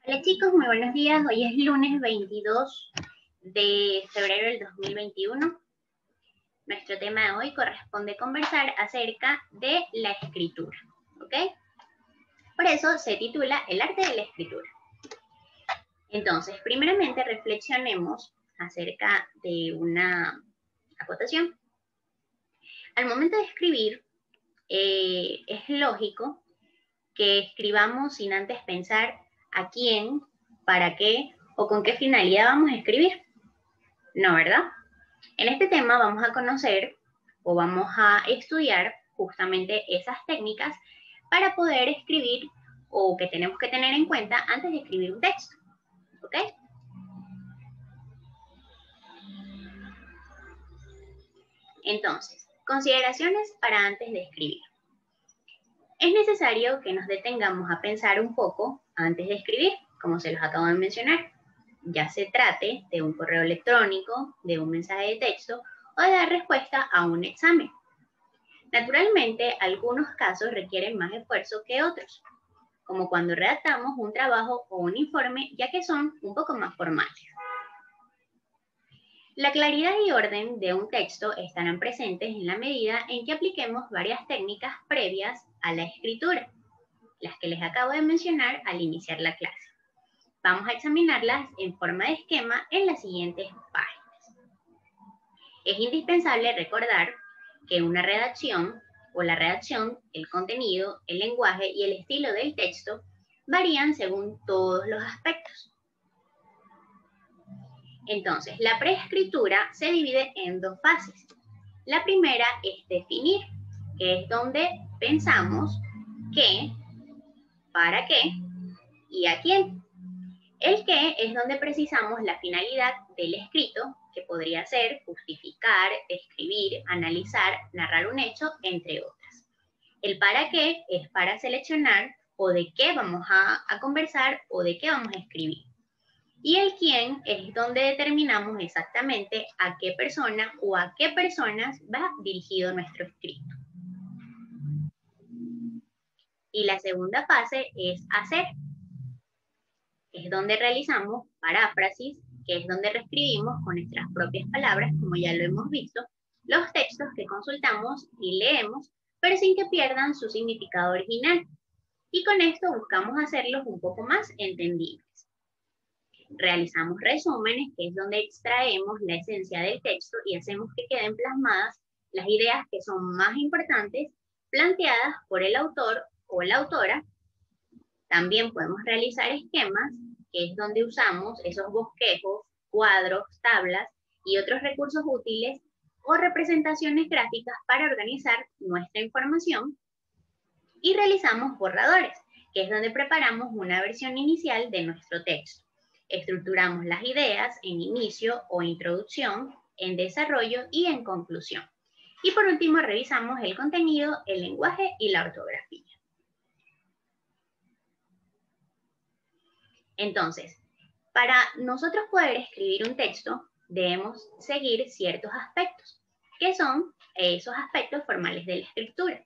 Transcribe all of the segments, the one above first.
Hola chicos, muy buenos días. Hoy es lunes 22 de febrero del 2021. Nuestro tema de hoy corresponde conversar acerca de la escritura, ¿ok? Por eso se titula El arte de la escritura. Entonces, primeramente reflexionemos acerca de una acotación. Al momento de escribir, es lógico que escribamos sin antes pensar a quién, para qué o con qué finalidad vamos a escribir. No, ¿verdad? En este tema vamos a conocer o vamos a estudiar justamente esas técnicas para poder escribir o que tenemos que tener en cuenta antes de escribir un texto. ¿Ok? Entonces, consideraciones para antes de escribir. Es necesario que nos detengamos a pensar un poco antes de escribir, como se los acabo de mencionar. Ya se trate de un correo electrónico, de un mensaje de texto o de dar respuesta a un examen. Naturalmente, algunos casos requieren más esfuerzo que otros, como cuando redactamos un trabajo o un informe, ya que son un poco más formales. La claridad y orden de un texto estarán presentes en la medida en que apliquemos varias técnicas previas a la escritura, las que les acabo de mencionar al iniciar la clase. Vamos a examinarlas en forma de esquema en las siguientes páginas. Es indispensable recordar que una redacción o la redacción, el contenido, el lenguaje y el estilo del texto varían según todos los aspectos. Entonces, la preescritura se divide en dos fases. La primera es definir, que es donde pensamos qué, para qué y a quién. El qué es donde precisamos la finalidad del escrito, que podría ser justificar, describir, analizar, narrar un hecho, entre otras. El para qué es para seleccionar o de qué vamos a conversar o de qué vamos a escribir. Y el quién es donde determinamos exactamente a qué persona o a qué personas va dirigido nuestro escrito. Y la segunda fase es hacer. Es donde realizamos paráfrasis, que es donde reescribimos con nuestras propias palabras, como ya lo hemos visto, los textos que consultamos y leemos, pero sin que pierdan su significado original. Y con esto buscamos hacerlos un poco más entendibles. Realizamos resúmenes, que es donde extraemos la esencia del texto y hacemos que queden plasmadas las ideas que son más importantes planteadas por el autor o la autora. También podemos realizar esquemas, que es donde usamos esos bosquejos, cuadros, tablas y otros recursos útiles o representaciones gráficas para organizar nuestra información. Y realizamos borradores, que es donde preparamos una versión inicial de nuestro texto. Estructuramos las ideas en inicio o introducción, en desarrollo y en conclusión. Y por último, revisamos el contenido, el lenguaje y la ortografía. Entonces, para nosotros poder escribir un texto, debemos seguir ciertos aspectos, que son esos aspectos formales de la escritura.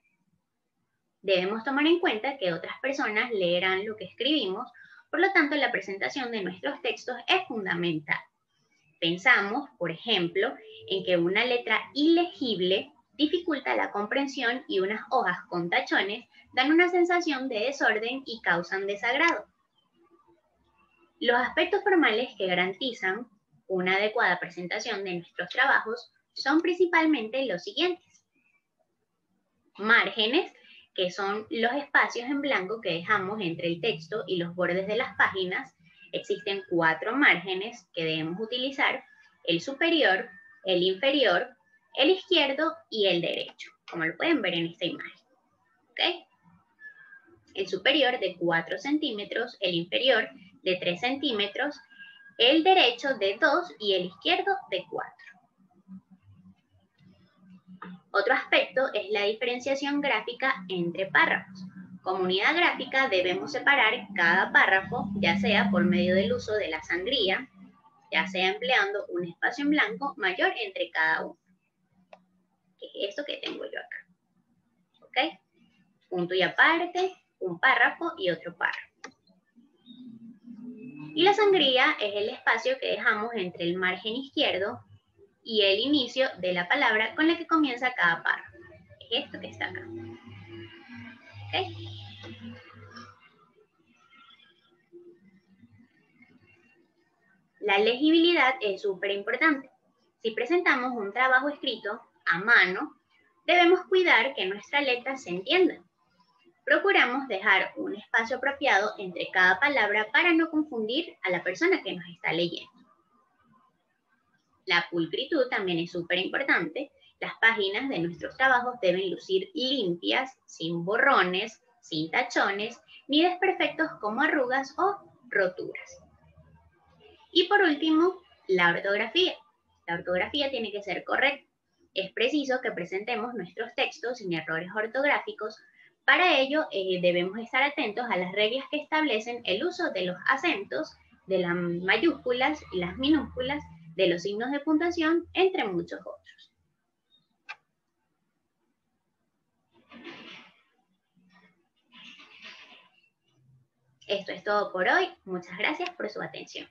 Debemos tomar en cuenta que otras personas leerán lo que escribimos, por lo tanto, la presentación de nuestros textos es fundamental. Pensamos, por ejemplo, en que una letra ilegible dificulta la comprensión y unas hojas con tachones dan una sensación de desorden y causan desagrado. Los aspectos formales que garantizan una adecuada presentación de nuestros trabajos son principalmente los siguientes. Márgenes, que son los espacios en blanco que dejamos entre el texto y los bordes de las páginas. Existen 4 márgenes que debemos utilizar: el superior, el inferior, el izquierdo y el derecho, como lo pueden ver en esta imagen. ¿Okay? El superior de 4 centímetros, el inferior de 3 centímetros, el derecho de 2 y el izquierdo de 4. Otro aspecto es la diferenciación gráfica entre párrafos. Como unidad gráfica debemos separar cada párrafo, ya sea por medio del uso de la sangría, ya sea empleando un espacio en blanco mayor entre cada uno, que es esto que tengo yo acá. ¿Ok? Punto y aparte, un párrafo y otro párrafo. Y la sangría es el espacio que dejamos entre el margen izquierdo y el inicio de la palabra con la que comienza cada párrafo. Es esto que está acá. ¿Okay? La legibilidad es súper importante. Si presentamos un trabajo escrito a mano, debemos cuidar que nuestra letra se entienda. Procuramos dejar un espacio apropiado entre cada palabra para no confundir a la persona que nos está leyendo. La pulcritud también es súper importante. Las páginas de nuestros trabajos deben lucir limpias, sin borrones, sin tachones, ni desperfectos como arrugas o roturas. Y por último, la ortografía. La ortografía tiene que ser correcta. Es preciso que presentemos nuestros textos sin errores ortográficos. Para ello, debemos estar atentos a las reglas que establecen el uso de los acentos, de las mayúsculas y las minúsculas, de los signos de puntuación, entre muchos otros. Esto es todo por hoy. Muchas gracias por su atención.